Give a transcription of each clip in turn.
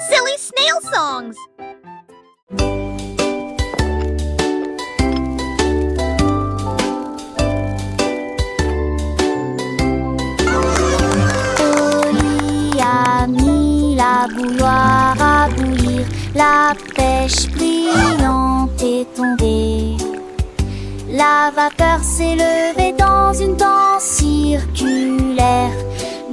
Silly snail songs! Oli a mis la bouilloire à bouillir, la pêche brillante est tombée. La vapeur s'est levée dans une danse circulaire,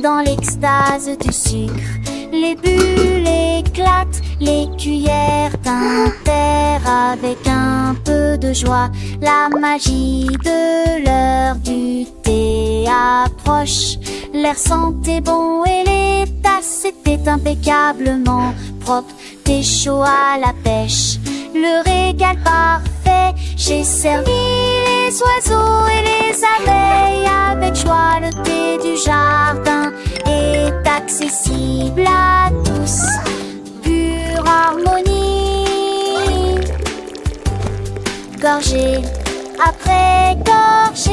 dans l'extase du sucre. Les bulles éclatent, les cuillères tintèrent avec un peu de joie. La magie de l'heure du thé approche. L'air sentait bon et les tasses étaient impeccablement propres. Thé chaud à la pêche, le régal parfait. J'ai servi les oiseaux et les abeilles avec joie. Le thé du jardin est accessible à tous, pure harmonie. Gorgée après gorgée.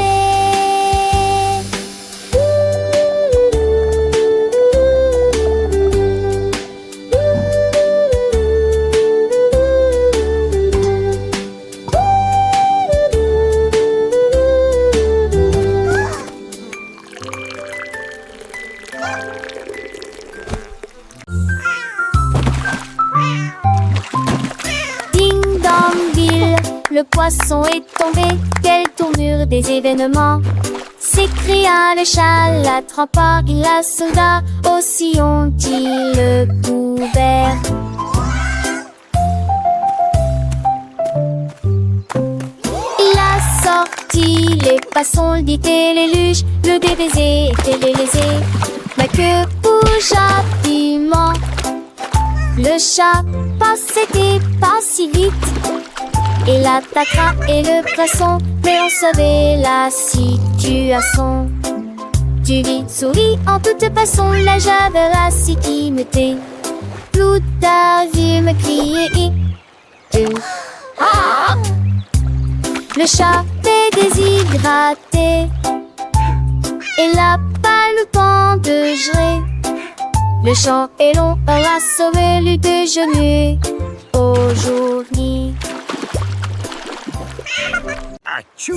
Le poisson est tombé, quelle tournure des événements! S'écria le chat, la trempa, la soldat, aussi ont-ils le couvert. Il a sorti les poissons, le dit et les luges, le DBZ et les lésés. Ma queue bouge rapidement, le chat passait pas si vite. Il attaquera et le poisson, mais on savait la situation. Tu vis, souris en toute façon, la javera si qui me tait. Tout a vu me crier. Ah! Le chat est déshydraté et n'a pas le temps de gérer. Le champ est long, on a sauvé le déjeuner aujourd'hui. Achou!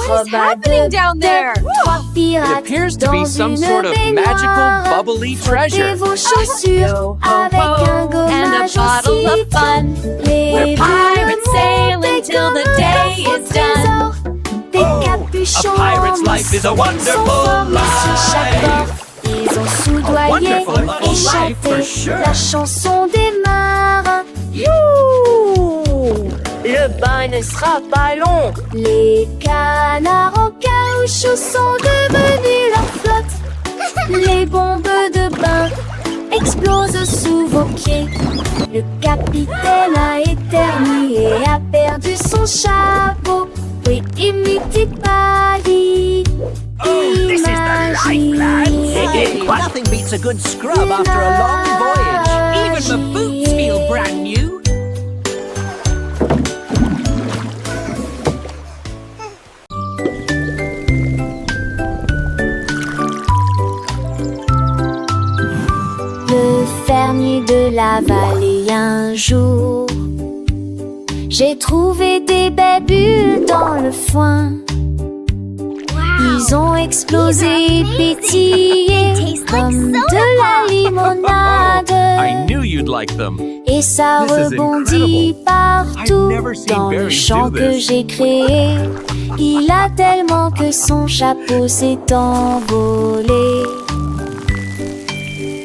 What is happening down there? It appears to be some sort of magical, bubbly treasure. Vos chaussures avec un gommage and a bottle of fun. We're pirates sailing till the day is done. Des capuchons A pirate's life is a wonderful life. Ils ont soudoyé wonderful et life chanté for sure. la chanson des marins. Le bain ne sera pas long. Les canards en caoutchouc sont devenus leur flotte. Les bombes de bain explosent sous vos pieds. Le capitaine a éternué et a perdu son chapeau. Oui, imitez Paris. This is the life, lads. Nothing beats a good scrub after a long voyage. Even the boots feel brand new. Le fermier de la vallée un jour, j'ai trouvé des belles bulles dans le foin. Ils ont explosé, pétillé comme de la limonade. I knew you'd like them. Et ça This is rebondit incredible. partout I've never seen dans le berries champ do que this. j'ai créé. Il a tellement que son chapeau s'est envolé.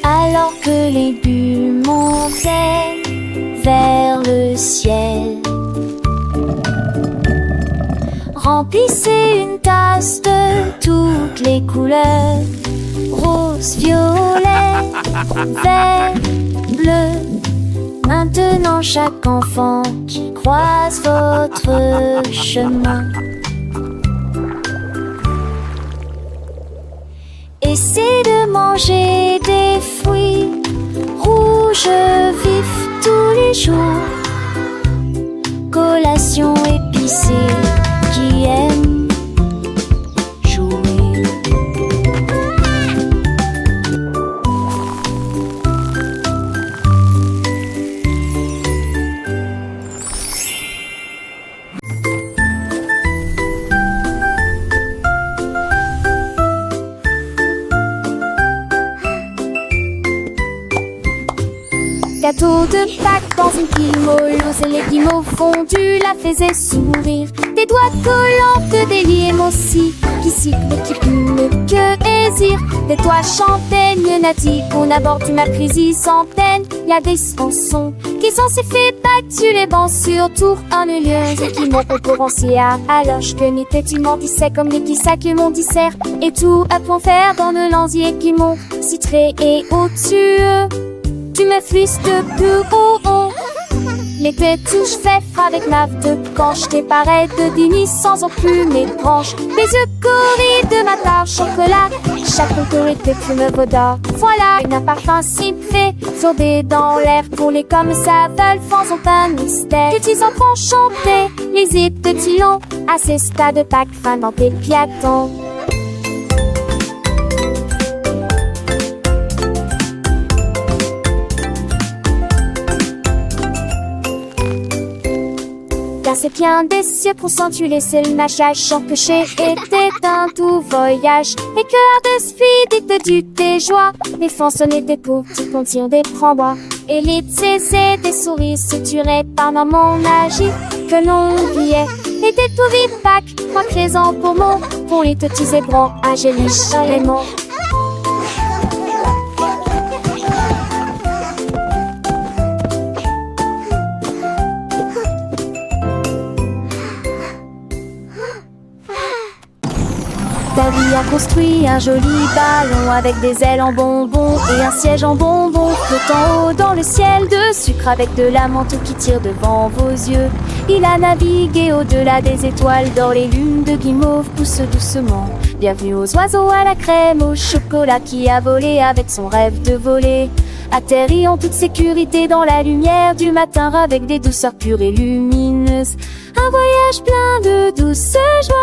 Alors que les bulles montaient vers le ciel. Remplissez une tasse de toutes les couleurs, rose, violet, vert, bleu. Maintenant chaque enfant qui croise votre chemin, essaie de manger des fruits rouges vifs tous les jours. Collation épicée qui aime gâteau de Pâques dans une pile molleuse, et les guimauves fondus la faisaient sourire. Des doigts collants de délier aussi, qui sifflent et qui plument que hésire. Des toits champagnes natives, on aborde du Macrisy sans peine. Y a des chansons qui sont si fait battus les bancs sur tour en lieu, et qui m'ont concurrencé à l'âge que n'était tu m'en disais comme les petits sacs mon dissert. Et tout à point faire dans le lanzier qui m'ont citré et au-dessus. Tu me flisses de plus haut. L'été touche fait avec ma de quand je t'ai pareil de dîner sans aucune mes branches. Les yeux corris de ma tarte chocolat, chaque autorité fume vaudor. Voilà un parfum si fait, sourdé dans l'air pour les comme ça veulent, faisons un mystère. Petits enfants chantaient les hits de Tillon, à ces stades de Pâques fin dans tes piatons. Car c'est bien des cieux pour s'entuler, c'est le machage sans que j'ai été un tout voyage. Et cœur de speed du tes joies, les façonnés des pauvres petits contirent des frambois. Et les c'est des souris suturées par mon magie que l'on oubliait. Et des tout vides Pâques, moi présent pour les petits zébrons, Angélique Raymond. David a construit un joli ballon avec des ailes en bonbons et un siège en bonbons flottant haut dans le ciel de sucre avec de la menthe qui tire devant vos yeux. Il a navigué au-delà des étoiles d'or, les lunes de guimauve poussent doucement. Bienvenue aux oiseaux à la crème, au chocolat qui a volé avec son rêve de voler. Atterri en toute sécurité dans la lumière du matin avec des douceurs pures et lumineuses. Un voyage plein de douce joie.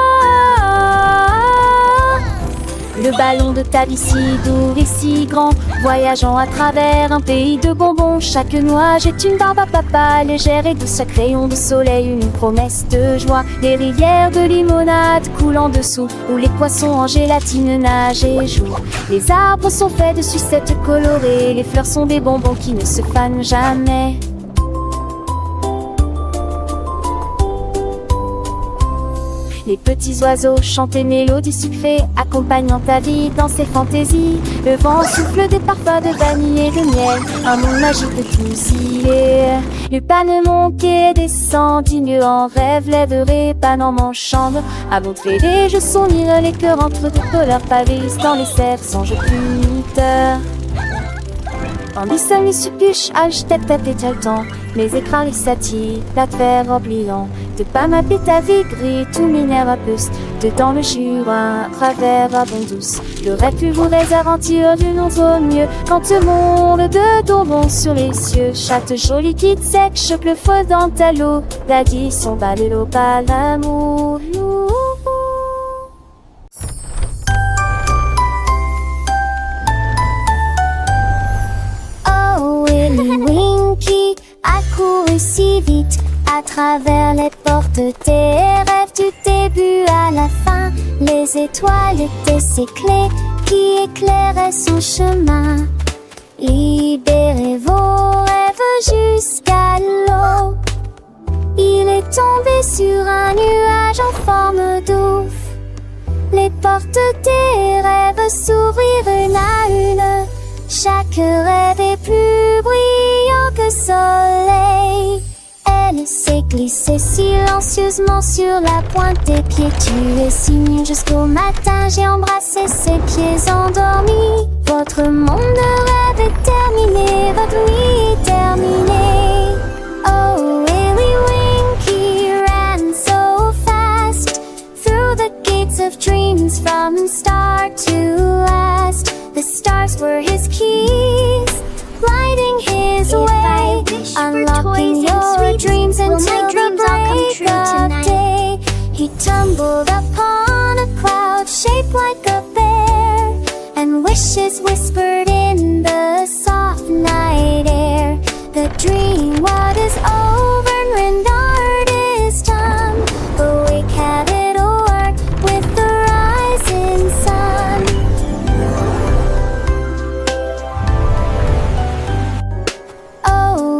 Le ballon de ta vie si doux et si grand, voyageant à travers un pays de bonbons. Chaque nuage est une barbe à papa, légère et douce, chaque rayon de soleil une promesse de joie. Les rivières de limonade coulent en dessous, où les poissons en gélatine nagent et jouent. Les arbres sont faits de sucettes colorées, les fleurs sont des bonbons qui ne se fanent jamais. Les petits oiseaux chantent des mélodies sucrées, accompagnant ta vie dans ses fantaisies. Le vent souffle des parfums de vanille et de miel, un monde magique de tous y est. Le panneau monte et descend, digne en rêve, lèverai pas dans mon chambre. À montrer les jeux sourire, les cœurs entre deux couleurs pavés dans les cerfs sans jeu puniteur. Tandis que les suppuches, tête à tête le temps, les écrans, les satis, la terre oubliant. De pas ma ta vie gris, tout minère à puce, dedans le Jura, à travers la bonne douce. Le rêve plus vous les aventures d'une autre mieux, quand le monde de bonbons sur les cieux. Chaque jolie quitte sec, choque le feu dans ta l'eau, l'addition bat de l'eau, pas l'amour. Winky a couru si vite à travers les portes des rêves du début à la fin. Les étoiles étaient ses clés qui éclairaient son chemin. Libérez vos rêves jusqu'à l'eau. Il est tombé sur un nuage en forme d'ouf. Les portes des rêves s'ouvrirent une à une. Chaque rêve est plus brillant que soleil. Elle s'est glissée silencieusement sur la pointe des pieds. Tu es si mignon jusqu'au matin. J'ai embrassé ses pieds endormis. Votre monde de rêve est terminé. Votre nuit est terminée. Oh, Willy Winky ran so fast through the gates of dreams from start to last. The stars were his keys, lighting his way, unlocking your dreams until the break of day. He tumbled upon a cloud shaped like a bear, and wishes whispered in the soft night air. The dream what is over and rendered is done, but we have it all work with the rising sun. Oh,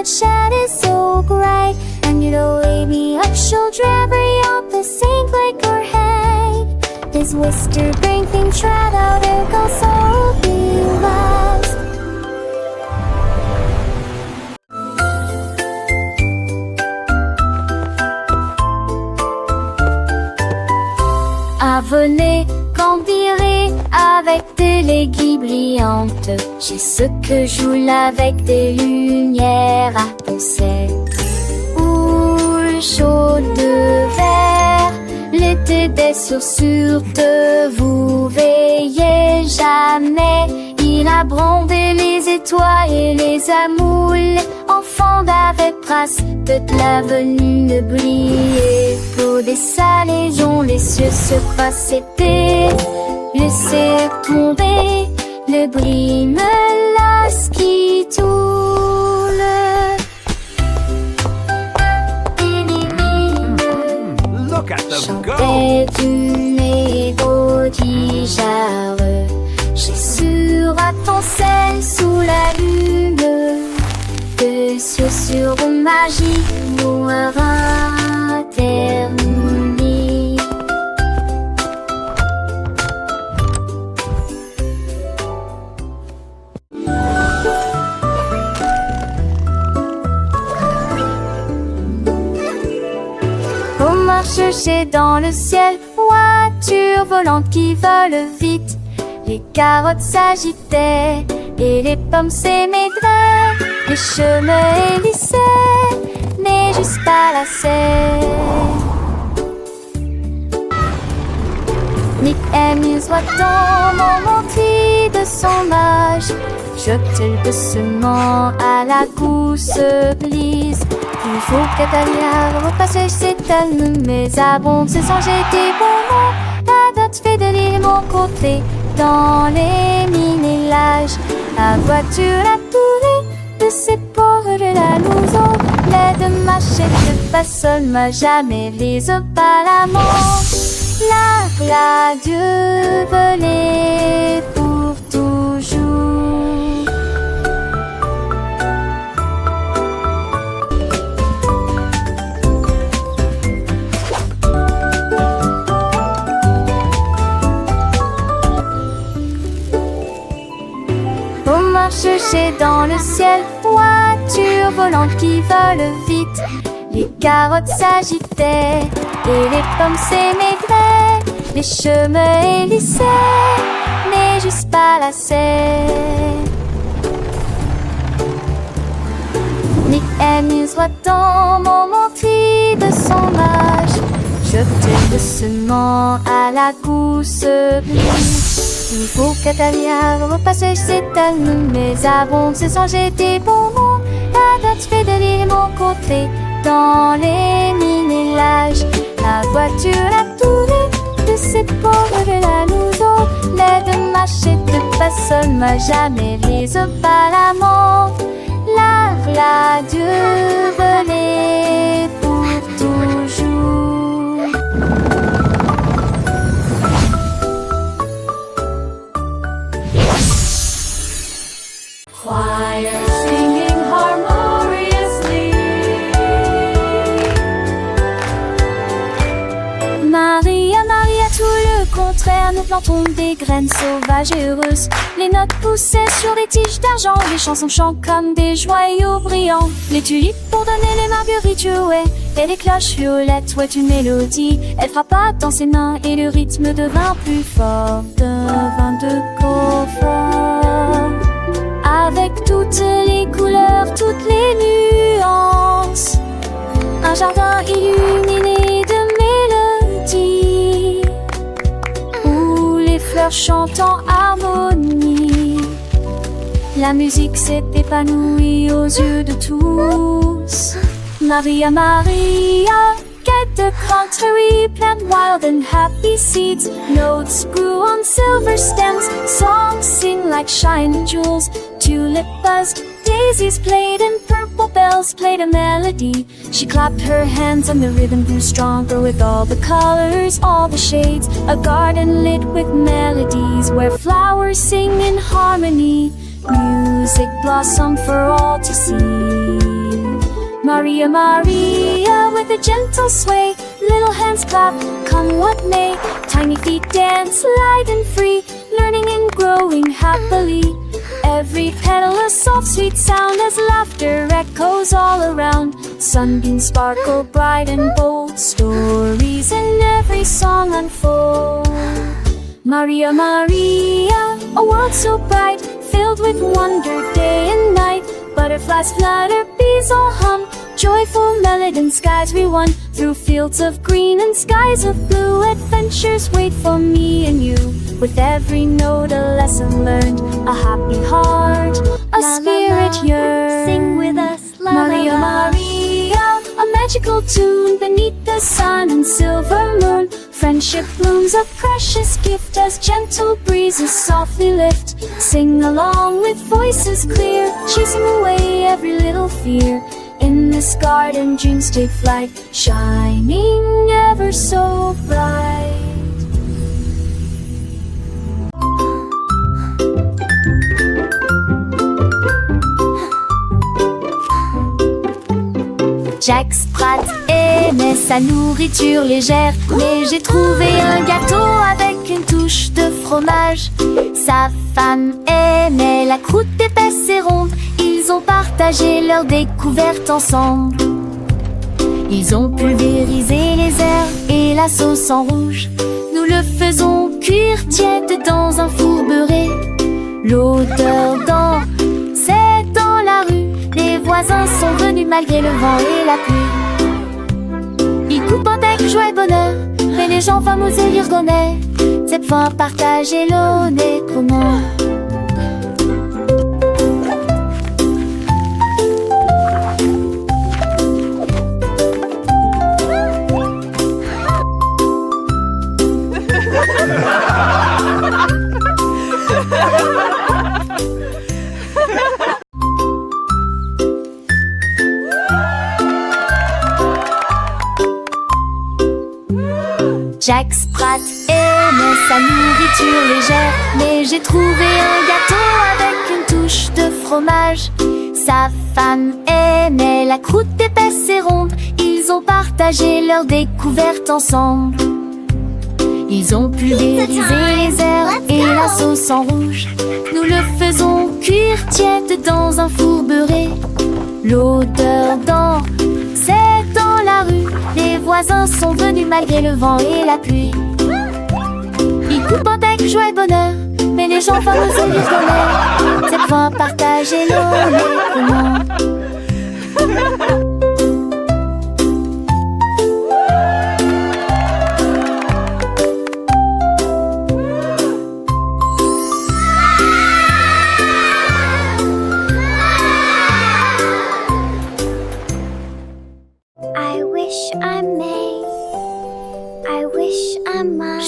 sunshine is so bright. And you'll wake me up, shoulder every up the same like her head. This whisper bring things right out, there goes all be lost. Venez campirer avec des aiguilles brillantes. J'ai ce que joue avec des lumières à penser. Ou chaud de verre, l'été des chaussures de vous veillez jamais. Il a brandé les étoiles et les amoules. Enfants d'avec trace de l'avenue briller. Pour des salles dont les cieux se passaient. Laissez tomber le bris me lasse qui tourne. Look at them go! Chantait une mélodie jarre. J'ai sur attenselle sous la lune. De sur magie noire interdit. On marche chercher dans le ciel, voiture volante qui vole vite. Les carottes s'agitaient et les pommes s'émaidraient. Les chemins hélissaient, mais juste pas la serre. Nick amuse dans mon mentis de son âge. Jette doucement à la gousse glisse. Il faut qu'Atalia repasse ses talons, mais abonde se sent jeter bon. La date fait de l'île mon côté, dans les minélages. La voiture a tourné de ses ports de la louson. L'aide machette pas seule, m'a jamais vise pas la manche. La Dieu volée pour toujours. On marche chercher dans le ciel, voiture volante qui vole vite. Les carottes s'agitaient et les pommes s'émaidraient. Les chemins hélissaient, mais juste pas la serre. Nick amuse dans mon mentis de son âge. Jette doucement à la gousse glisse. Il faut qu'Atalia repasse ses talons, mais abonde se sent jeter bon nom. La date fait de l'île mon côté, dans les minélages. La voiture a tourné de ses ports de la louson. L'aide machette pas seule, m'a jamais vise pas la mort. La Dieu volée pour toujours. Choir singing harmoniously. Maria, Maria, tout le contraire, nous plantons des graines sauvages et heureuses. Les notes poussaient sur des tiges d'argent, les chansons chantent comme des joyaux brillants. Les tulipes pour donner les marguerites jouaient, et les cloches violettes jouaient une mélodie. Elle frappa dans ses mains et le rythme devint plus fort, devint de confort. Avec toutes les couleurs, toutes les nuances, un jardin illuminé de mélodies, où les fleurs chantent en harmonie. La musique s'est épanouie aux yeux de tous. Maria, Maria, get the contrary, plant wild and happy seeds. Notes grew on silver stems, songs sing like shining jewels. Tulip buzzed, daisies played, and purple bells played a melody. She clapped her hands and the rhythm grew stronger with all the colors, all the shades. A garden lit with melodies where flowers sing in harmony. Music blossomed for all to see. Maria, Maria, with a gentle sway, little hands clap, come what may. Tiny feet dance light and free, learning and growing happily. Every petal a soft sweet sound as laughter echoes all around. Sunbeams sparkle bright and bold, stories in every song unfold. Maria, Maria, a world so bright, filled with wonder day and night. Butterflies flutter, bees all hum, joyful melody and skies we won. Through fields of green and skies of blue, adventures wait for me and you. With every note a lesson learned, a happy heart, a spirit yearns. Sing with us, la Maria, la la. Maria, a magical tune beneath the sun and silver moon. Friendship blooms a precious gift as gentle breezes softly lift. Sing along with voices clear, chasing away every little fear. In this garden dreams take flight, shining ever so bright. Jack Sprat aimait sa nourriture légère, mais j'ai trouvé un gâteau avec une touche de fromage. Sa femme aimait la croûte épaisse et ronde, ils ont partagé leur découverte ensemble. Ils ont pulvérisé les herbes et la sauce en rouge. Nous le faisons cuire tiède dans un four beurré. L'odeur c'est dans la rue. Les voisins sont venus malgré le vent et la pluie. Ils coupent avec joie et bonheur, mais les gens fameux et l'irgonais, c'est pouvoir partager l'honnête commun. Jack Sprat aimait sa nourriture légère, mais j'ai trouvé un gâteau avec une touche de fromage. Sa femme aimait la croûte épaisse et ronde, ils ont partagé leur découverte ensemble. Ils ont pulvérisé les herbes et la sauce en rouge. Nous le faisons cuire tiède dans un four beurré. L'odeur c'est dans la rue. Les voisins sont venus malgré le vent et la pluie. Ils coupent avec joie et bonheur, mais les gens fameux et l'irgonais, c'est pouvoir partager l'honnête commun.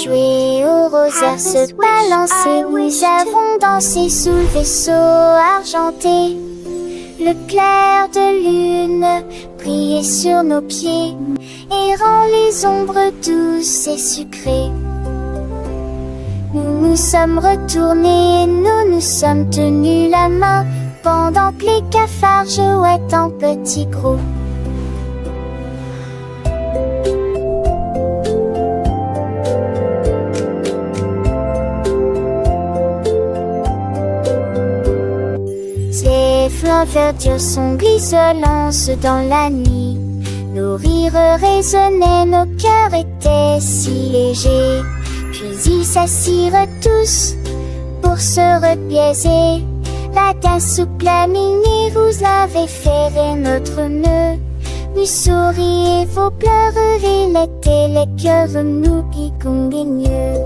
Jouer aux roseurs, se balancer, nous avons dansé sous le vaisseau argenté. Le clair de lune brillait sur nos pieds et rend les ombres douces et sucrées. Nous nous sommes retournés, nous nous sommes tenus la main pendant que les cafards jouaient en petits groupes. Les flancs verdures sont grisonnants dans la nuit. Nos rires résonnaient, nos cœurs étaient si légers. Puis ils s'assirent tous pour se repiaiser. La tasse souple à mini, vous avez ferré notre nœud. Nous souriez, vos pleurs étaient les cœurs, nous qui conguigneux.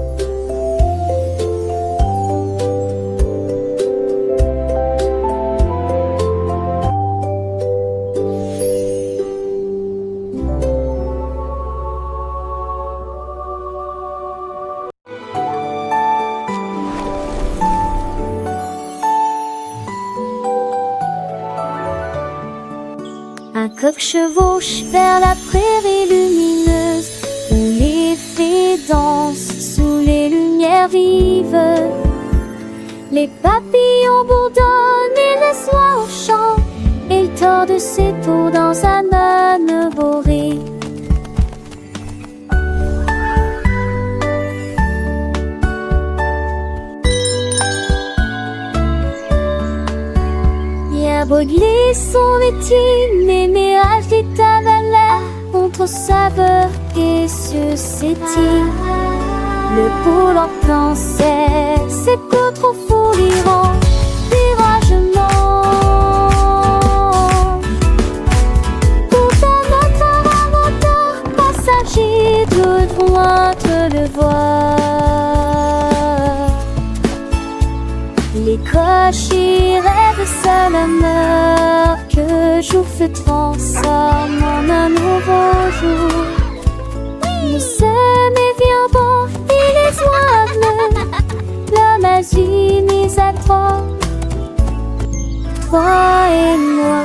Un coq chevauche vers la prairie lumineuse, où les fées dansent sous les lumières vives. Les papillons bourdonnent et le soir au chant, et le tord ses tours dans un âne boré. Il a brûlé son métier, mais acheté ta valeur contre saveur et suscité. Le pôle en pensait, c'est que trop fou l'Iran, viragement. Tout un autre inventeur, passager de loin te le voir. Les cochers rêvent seul un heure que jour se transforme en un nouveau jour. Le sommet vient bon et les oies l'homme agit mis à trois, toi et moi.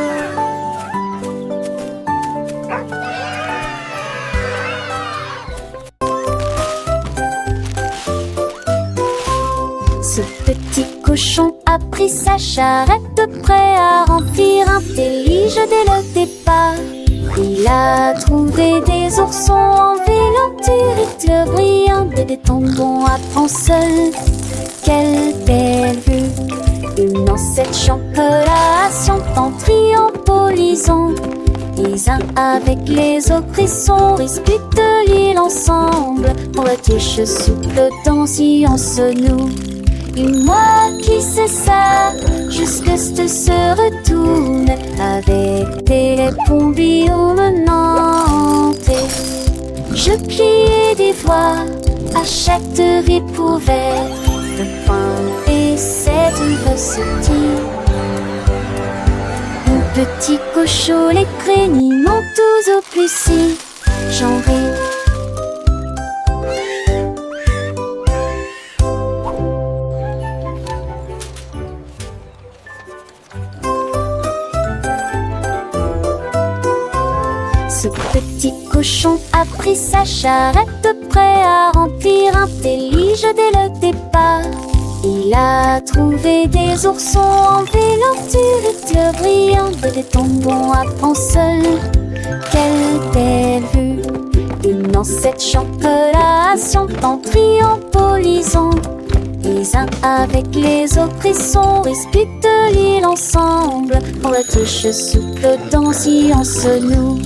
Ce petit cochon a pris sa charrette prêt à remplir un délige dès le départ. Il a trouvé des oursons en vélanturite brillant, des tombons à prendre seul. Quelle belle vue! Une ancêtre champolation en triompholisant. Les uns avec les autres, ils sont disputent l'île ensemble. Pour la tige souple danser en nous. Et moi qui sais ça, jusque ce se retourne avec des pompiers menantes. Je pliais des voix à chaque découverte de pain et cette recette. Mon petit cochon, les crénis m'ont tous au plus si j'en ris. Ce petit cochon a pris sa charrette prêt à remplir un délige dès le départ. Il a trouvé des oursons en vélanturite brillant, des tombons à prendre seul. Quelle belle vue! Une ancêtre champolation en triompholisant. Les uns avec les autres, ils sont disputent l'île ensemble. Pour la tige souple danser en nous.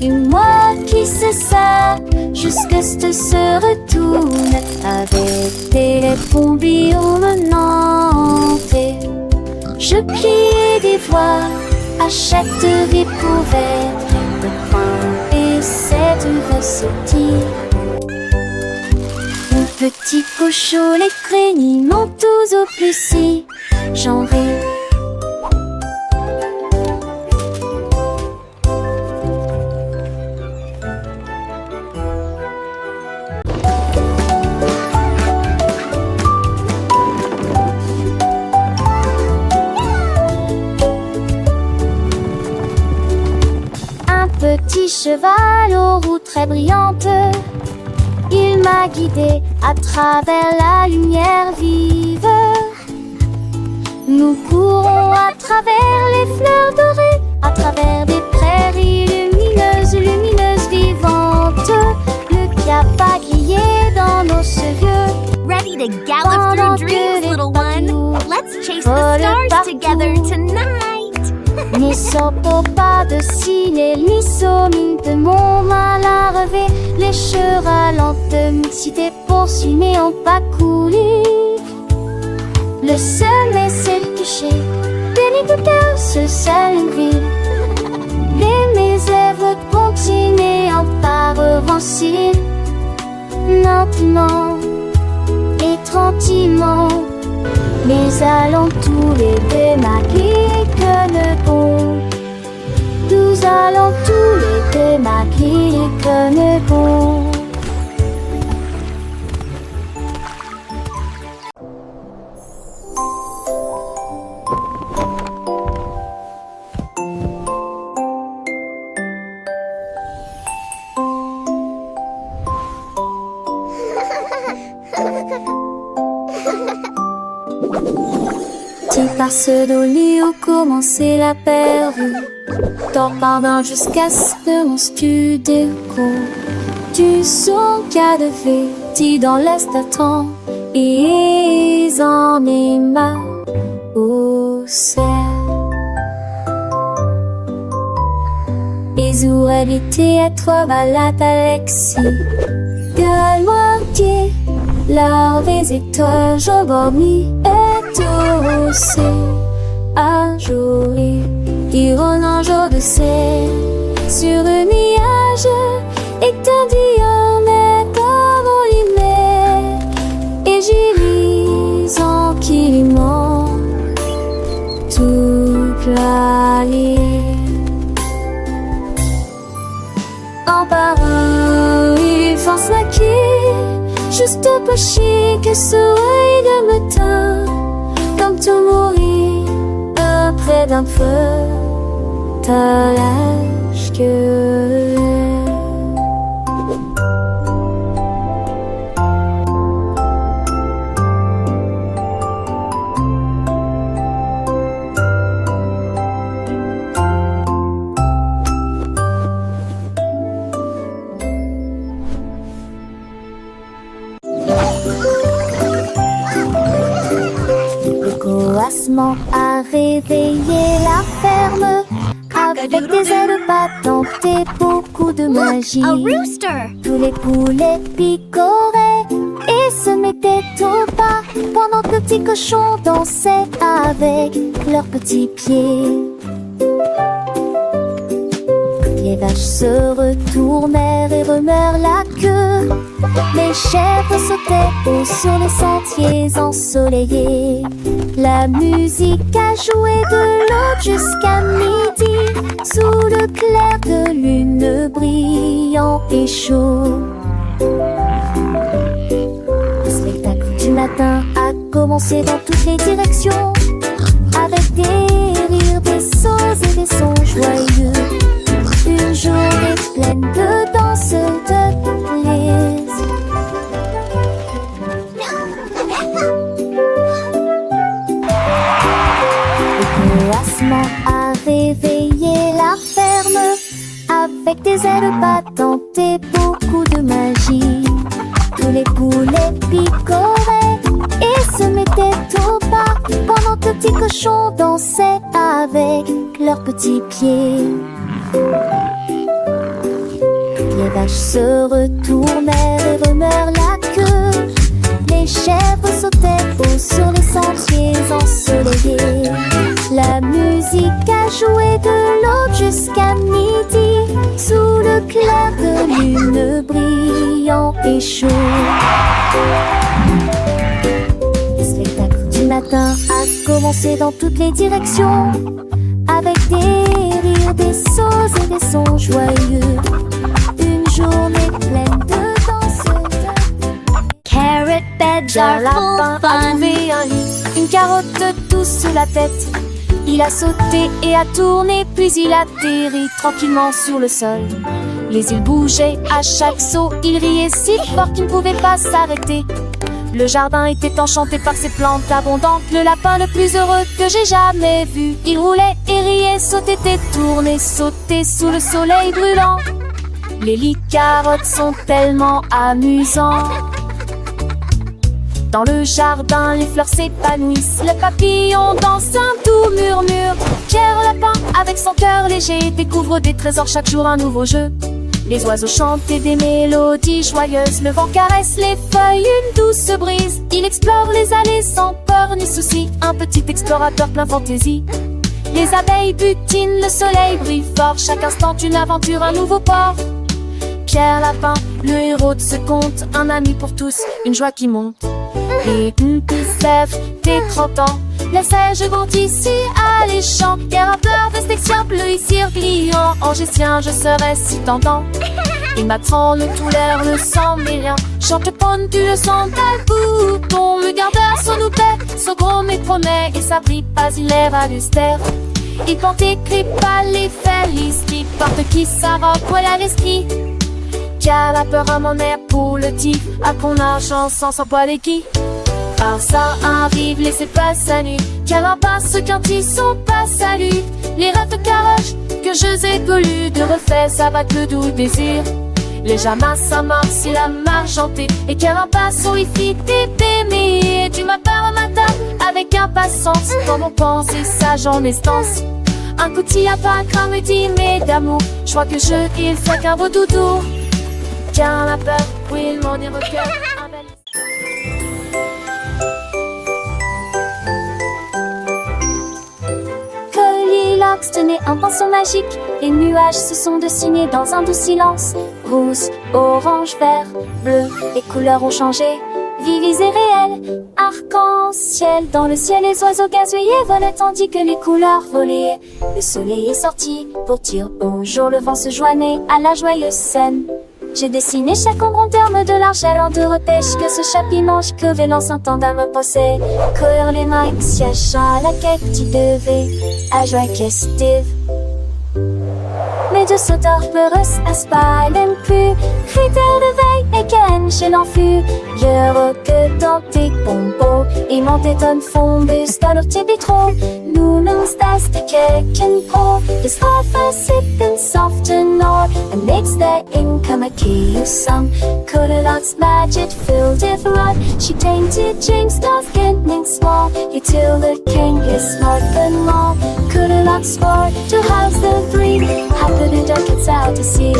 Et moi qui sais ça, jusque ce se retourne avec des pompiers menantes. Je pliais des voix à chaque découverte de pain et cette recette. Mon petit cochon, les crénis m'ont tous au plus si j'en ris. Petit cheval aux roues très brillantes, il m'a guidé à travers la lumière vive. Nous courons à travers les fleurs dorées, à travers des prairies lumineuses, lumineuses, vivantes. Le cap a grillé dans nos cheveux. Ready to gallop through dreams, little one? Let's chase the stars together tonight. Ni sopo pas de ciné, ni sommine de mon mal à relever. Les chevaux lentement cités poursuivis mais ont pas coulé. Le sommet s'est couché, béni de cœur ce seul ville. Les mesèvres continuent en pas revancher. Lentement et tranquillement, mais allons tous les deux maquiller que le bon. Nous allons tous les deux maquiller que le bon. Tu passes d'Oli où commençait la perle. ton pardon jusqu'à ce que mon stud découle. Tu son cas de fête dans l'est attend et en est mal au ciel. Et aurait été à toi malade Alexis. Gueule-moi qui l'arvez et toi je dormis et toi aussi. Un jour il rône un jour de ciel sur un nuage et t'en dis on est comme il est. Et j'y lis en qui ment toute la nuit. En parole, il pense maquille, juste un peu chic que soleil de matin, comme tout mourir près d'un feu, t'as l'âge que a réveillé la ferme avec des ailes battantes et beaucoup de magie. Tous les poulets picoraient et se mettaient au pas pendant que le petit cochon dansait avec leurs petits pieds. Les vaches se retournèrent et remuèrent la queue. Les chèvres sautaient haut sur les sentiers ensoleillés. La musique a joué de l'aube jusqu'à midi, sous le clair de lune brillant et chaud. Le spectacle du matin a commencé dans toutes les directions, avec des rires, des sauts et des sons joyeux. Une journée pleine de danse, de plaisir. Le coassement a réveillé la ferme avec des ailes battantes et beaucoup de magie. Tous les poulets picoraient et se mettaient au pas pendant que le petit cochon dansait avec leurs petits pieds. Les vaches se retournèrent et remuèrent la queue. Les chèvres sautaient haut sur les sentiers ensoleillés. La musique a joué de l'aube jusqu'à midi, sous le clair de lune brillant et chaud. Le spectacle du matin a commencé dans toutes les directions, avec des rires, des sauts et des sons joyeux. Une journée pleine de danse. Carrot beds are full A fun. trouvé un lit, une carotte douce sous la tête. Il a sauté et a tourné, puis il atterrit tranquillement sur le sol. Les îles bougeaient à chaque saut, il riait si fort qu'il ne pouvait pas s'arrêter. Le jardin était enchanté par ses plantes abondantes. Le lapin le plus heureux que j'ai jamais vu. Il roulait et riait, sautait et tournait, sautait sous le soleil brûlant. Les lits carottes sont tellement amusants. Dans le jardin, les fleurs s'épanouissent. Le papillon danse un doux murmure. Pierre Lapin, avec son cœur léger, découvre des trésors chaque jour, un nouveau jeu. Les oiseaux chantent des mélodies joyeuses. Le vent caresse les feuilles, une douce brise. Il explore les allées sans peur ni souci. Un petit explorateur plein fantaisie. Les abeilles butinent, le soleil brille fort. Chaque instant une aventure, un nouveau port. Pierre Lapin, le héros de ce conte, un ami pour tous, une joie qui monte. Et une sève, tes 30 ans, laissais-je grandis si alléchant. Et rappeur de section bleu ici gliant, en gestien je serais si tentant. Il m'attend le tout l'air, le sang mêlant. Chante pendu, le sandal bouton. Le gardeur son oupet, son gros mais promet. Et sa brille pas, il est valustère. Il porte écrit pas les felices. Qui porte qui sa robe, voilà l'esprit. Qui a la peur à mon air pour le tif. À qu'on argent sans s'en poil et qui. Par ça arrive, laissez pas sa nuit. Qui a la passe quand ils sont pas salut. Les rêves de carottes que je ai collus de refait s'abattent le doux désir. Les jamas s'amorcent la margentée et carapace ou fit t'aimer. Tu m'appelles au matin avec impatience, comme on pense et sage en estance. Un petit appât comme dit mais d'amour, je crois que il fait qu'un beau doudou. Car la peur, oui, mon cœur. Goldilocks tenait un pinceau magique. Les nuages se sont dessinés dans un doux silence. Rouge, orange, vert, bleu, les couleurs ont changé. Vives et réelles, arc-en-ciel. Dans le ciel, les oiseaux gazouillaient volaient tandis que les couleurs volaient. Le soleil est sorti pour dire bonjour. Le vent se joignait à la joyeuse scène. J'ai dessiné chaque ombre en termes de l'argent de repêche. Que ce chapimanche que vélant s'entendant me possède. Courir les mains, siège à la quête, tu devais à joie festive. Mais de sauteurs peureux à spalen plus. Critères de veille et ken chez l'enfus. Je que dans tes pompos. Et mon téton fond dans leur petit bitron. Nous nous das de keken pro. The stoffer sippen soft and all. And makes their income a key of some. Goldilocks magic filled with rod. She tainted James Dawes getting small. He till the king is smart and more. Goldilocks swore to house the three. Happy the duck gets out to sea.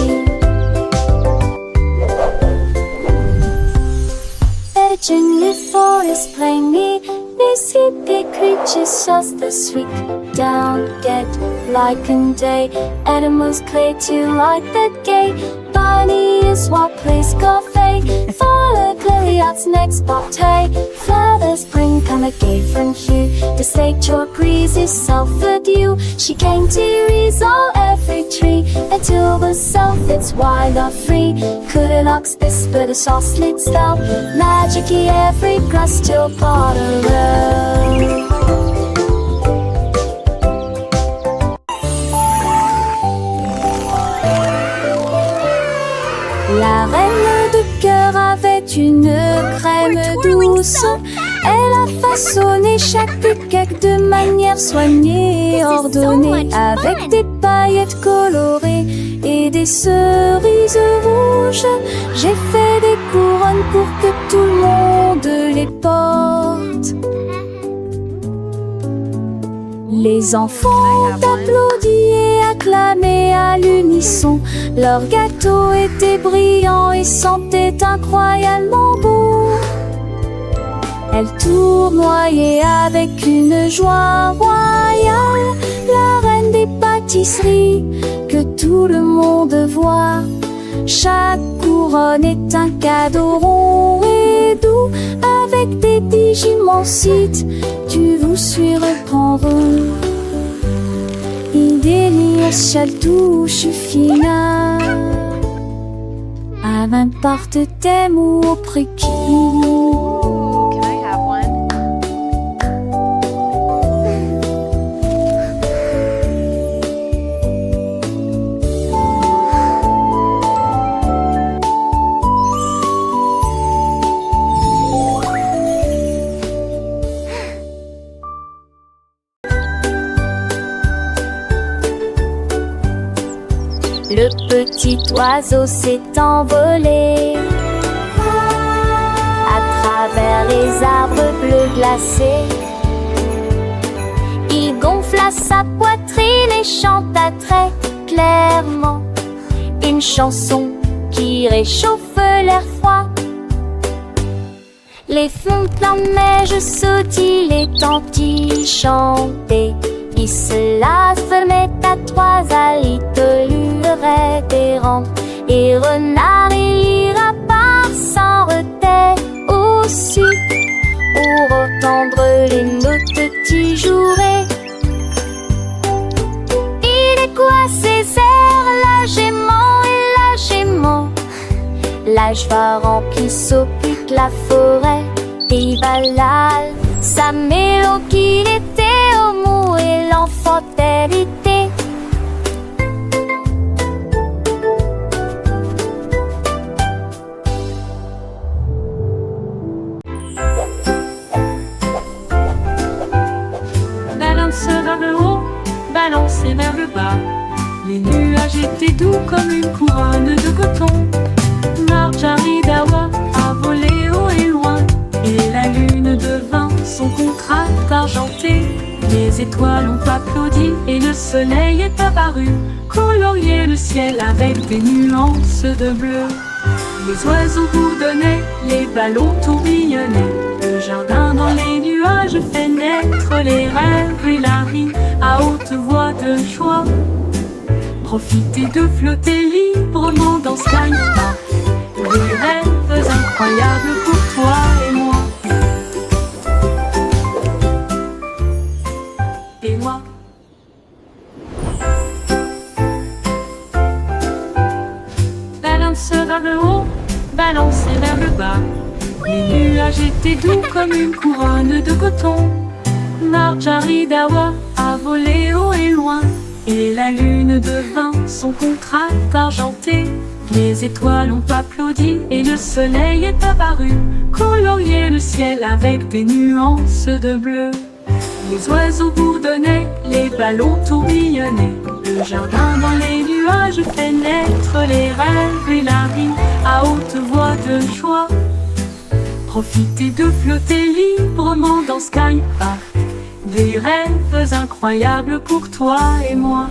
Legend before is plainly these hippie creatures just the sweet down get like in day. Animals clay to like the gay. Bunny is what plays coffee. Follow Goldilocks next bottle. Flowers bring come a gay from hue. The sage or breeze is self-fed you. She came to resolve every tree until the self it's wild or free. Goldilocks this but a sauce slits down. Magic-y every grass till part around. La reine de cœur avait une crème douce. Elle a façonné chaque cake de manière soignée et ordonnée, avec des paillettes colorées et des cerises rouges. J'ai fait des couronnes pour que tout le monde les porte. Les enfants applaudissent et acclamaient à l'unisson. Leur gâteau était brillant et sentait incroyablement bon. Elle tournoyait avec une joie royale, la reine des pâtisseries que tout le monde voit. Chaque couronne est un cadeau rond et doux, avec des digimonsites, tu vous suis reprendront. Idélios chal touche fina, à n'importe thème ou au préquis. Can I have one? Le petit oiseau s'est envolé à travers les arbres bleus glacés. Il gonfla sa poitrine et chanta très clairement une chanson qui réchauffe l'air froid. Les fontes en neige sautillent, les tantilles chantaient. Il se la fermait à trois alitelures révérentes. Et renard et lapin s'en retaient aussi pour entendre les notes qui joueraient. Il est quoi ces airs, la gémant et la gémant? L'âge varan qui s'occupe la forêt et balade sa mélodie qu'il était au mou et l'enfantalité. Balance vers le haut, balancez Les nuages étaient doux comme une couronne de coton. Marjorie Dawa a volé haut et loin, et la lune devint son contraste argenté. Les étoiles ont applaudi et le soleil est apparu, colorier le ciel avec des nuances de bleu. Les oiseaux bourdonnaient, les ballons tourbillonnaient, le jardin dans les nuages fait naître les rêves et la rime à haute voix de joie. Profitez de flotter librement dans Sky Park, des rêves incroyables pour toi et moi. Et moi. Balance vers le haut, balancez vers le bas. Les nuages étaient doux comme une couronne de coton. Marjorie Dawa a volé haut et loin, et la lune devint son contraste argenté. Les étoiles ont applaudi et le soleil est apparu, colorier le ciel avec des nuances de bleu. Les oiseaux bourdonnaient, les ballons tourbillonnaient, le jardin dans les nuages fait naître les rêves et la rime à haute voix de joie. Profitez de flotter librement dans Sky Park, des rêves incroyables pour toi et moi.